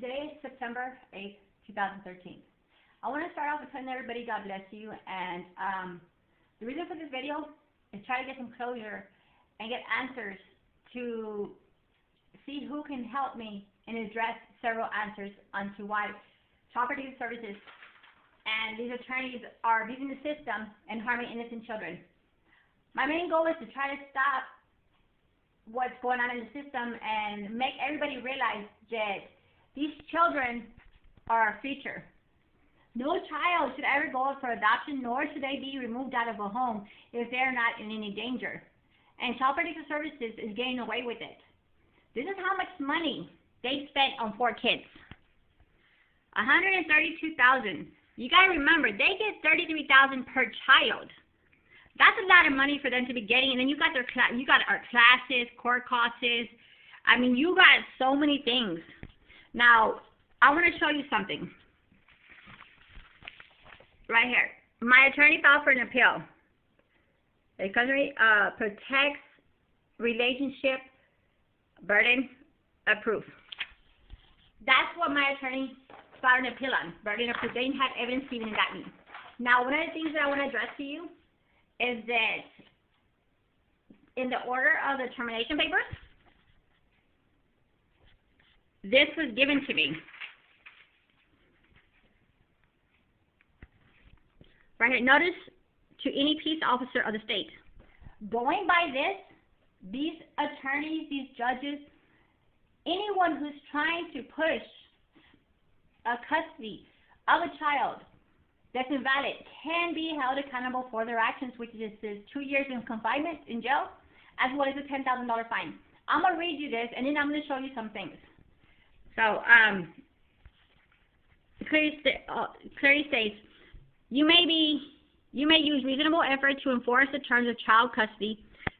Today is September 8th, 2013. I want to start off with telling everybody God bless you, and the reason for this video is try to get some closure and get answers to see who can help me and address several answers onto why child protective services and these attorneys are abusing the system and harming innocent children. My main goal is to try to stop what's going on in the system and make everybody realize that these children are our future. No child should ever go up for adoption, nor should they be removed out of a home if they're not in any danger. And Child Protective Services is getting away with it. This is how much money they spent on 4 kids. $132,000. You gotta remember, they get $33,000 per child. That's a lot of money for them to be getting. And then you got our classes, court costs. I mean, you got so many things. Now, I want to show you something. Right here. My attorney filed for an appeal. It protects relationship burden of proof. That's what my attorney filed an appeal on. Burden of proof. They didn't have evidence to even indict me. Now, one of the things that I want to address to you is that in the order of the termination papers, this was given to me. Right here, notice to any peace officer of the state. Going by this, these attorneys, these judges, anyone who's trying to push a custody of a child that's invalid can be held accountable for their actions, which is 2 years in confinement in jail, as well as a $10,000 fine. I'm going to read you this, and then I'm going to show you some things. So, clearly states, you may use reasonable effort to enforce the terms of child custody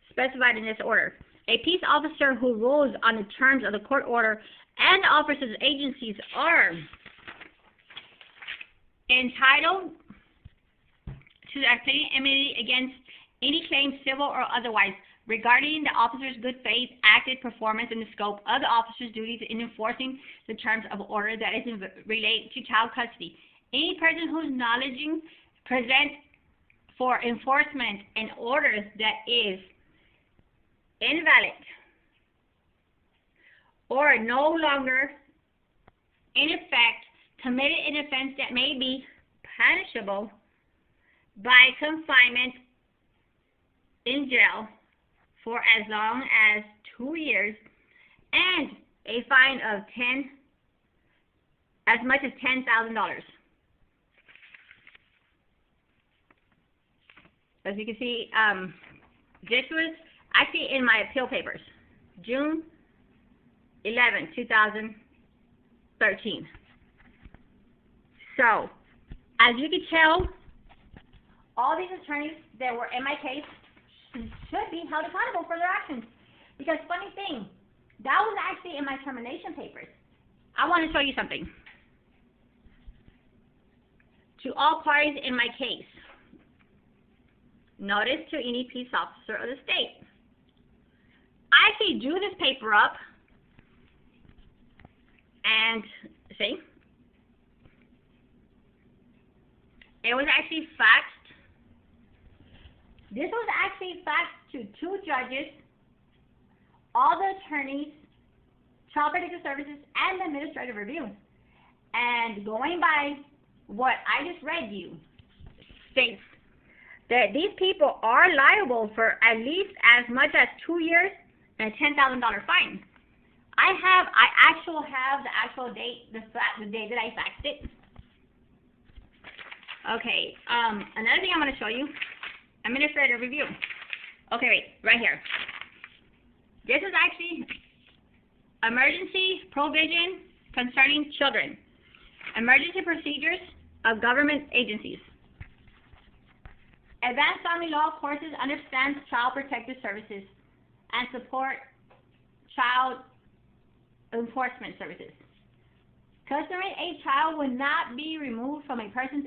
specified in this order. A peace officer who rules on the terms of the court order and officers agencies are entitled to obtain immunity against any claim, civil or otherwise, regarding the officer's good faith, active performance, and the scope of the officer's duties in enforcing the terms of order that is related to child custody. Any person who is acknowledging present for enforcement an order that is invalid or no longer in effect committed an offense that may be punishable by confinement in jail for as long as 2 years and a fine of as much as $10,000. As you can see, this was actually in my appeal papers, June 11, 2013. So, as you can tell, all these attorneys that were in my case should be held accountable for their actions. Because funny thing, that was actually in my termination papers. I want to show you something. To all parties in my case, notice to any peace officer of the state. I actually drew this paper up and see, it was actually faxed. This was actually faxed to 2 judges, all the attorneys, Child Protective Services, and the administrative review. And going by what I just read you, states that these people are liable for at least as much as 2 years and a $10,000 fine. I actually have the actual date, the day that I faxed it. Okay, another thing I'm going to show you, administrative review. Okay, wait, right here. This is actually emergency provision concerning children. Emergency procedures of government agencies. Advanced Family Law courses understands Child Protective Services and support child enforcement services. Custody a child will not be removed from a person's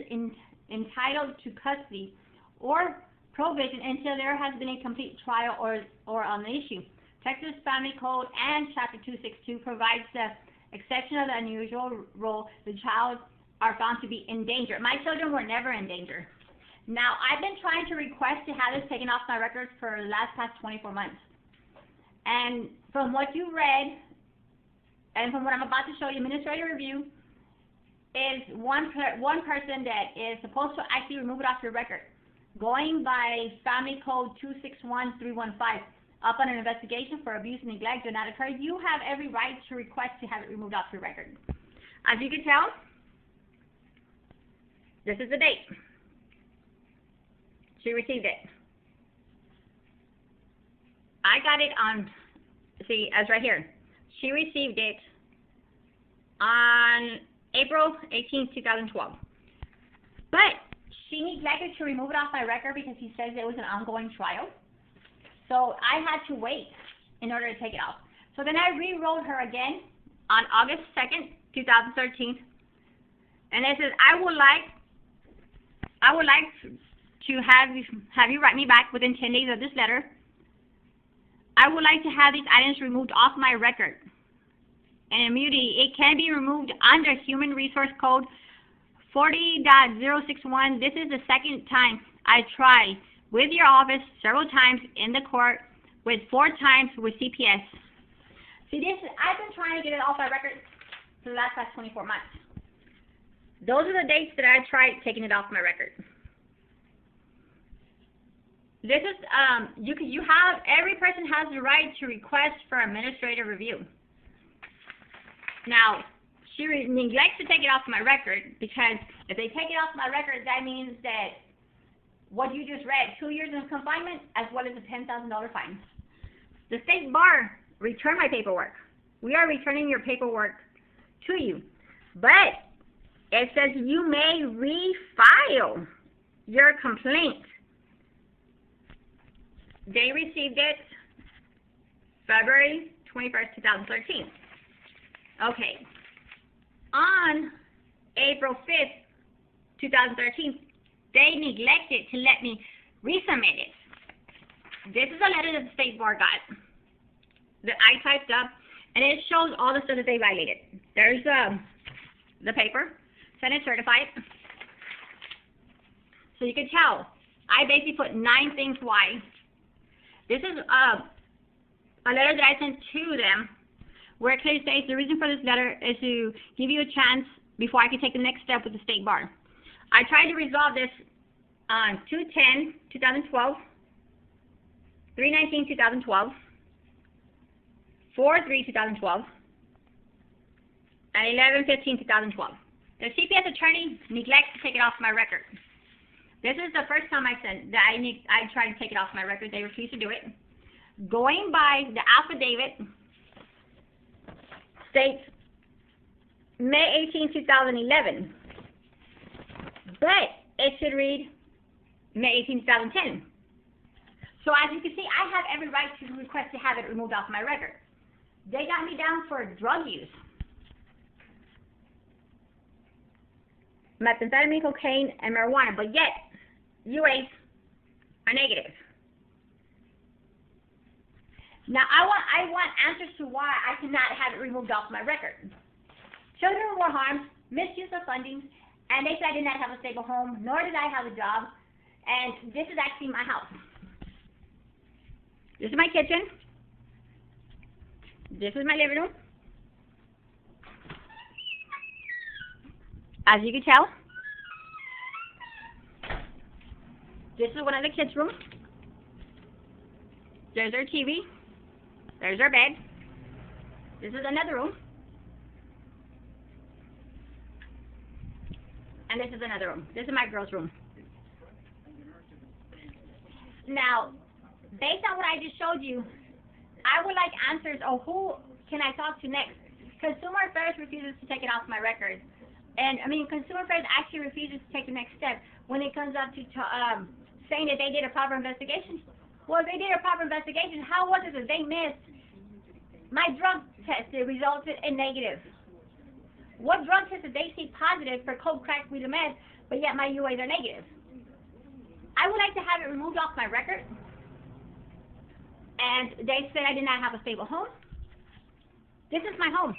entitled to custody or provision until there has been a complete trial or on the issue. Texas Family Code and Chapter 262 provides the exception of the unusual rule, the child are found to be in danger. My children were never in danger. Now, I've been trying to request to have this taken off my records for the past 24 months. And from what you read, and from what I'm about to show you, administrative review is one person that is supposed to actually remove it off your record, going by Family Code 261315. Upon an investigation for abuse and neglect did not occur, you have every right to request to have it removed off your record. As you can tell, this is the date. She received it. I got it on, see, as right here. She received it on April 18, 2012. But she neglected to remove it off my record because he says it was an ongoing trial. So I had to wait in order to take it off. So then I re-enrolled her again on August 2nd, 2013. And it says, I would like to have you write me back within 10 days of this letter. I would like to have these items removed off my record. And immunity, it can be removed under Human Resource Code 40.061. This is the second time I tried with your office, several times in the court, with 4 times with CPS. See, I've been trying to get it off my record for the last 24 months. Those are the dates that I tried taking it off my record. This is, every person has the right to request for administrative review. Now, she neglects to take it off my record because if they take it off my record, that means that what you just read, 2 years in confinement as well as a $10,000 fine. The state bar returned my paperwork. We are returning your paperwork to you. But it says you may refile your complaint. They received it February 21st, 2013. Okay. On April 5th, 2013, they neglected to let me resubmit it. This is a letter that the state bar got that I typed up, and it shows all the stuff that they violated. There's the paper, Senate certified. So you can tell, I basically put 9 things why. This is a letter that I sent to them where it clearly states the reason for this letter is to give you a chance before I can take the next step with the state bar. I tried to resolve this on 2/10/2012, 3/19/2012, 4/3/2012, and 11/15/2012. The CPS attorney neglects to take it off my record. This is the first time I tried to take it off my record. They refused to do it. Going by the affidavit, states May 18, 2011. But it should read May 18, 2010. So as you can see, I have every right to request to have it removed off my record. They got me down for drug use. Methamphetamine, cocaine, and marijuana, but yet, UAs are negative. Now, I want answers to why I cannot have it removed off my record. Children were harmed, misuse of funding, and they said I did not have a stable home, nor did I have a job, and this is actually my house. This is my kitchen. This is my living room. As you can tell, this is one of the kids' rooms. There's our TV. There's our bed. This is another room. And this is another room. This is my girl's room. Now, based on what I just showed you, I would like answers of who can I talk to next. Consumer Affairs refuses to take it off my record. And, Consumer Affairs actually refuses to take the next step when it comes up to saying that they did a proper investigation. Well, if they did a proper investigation, how was it that they missed my drug test that resulted in negative? What drug test did they see positive for coke, crack, weed, and meth, but yet my UAs are negative? I would like to have it removed off my record. And they said I did not have a stable home. This is my home.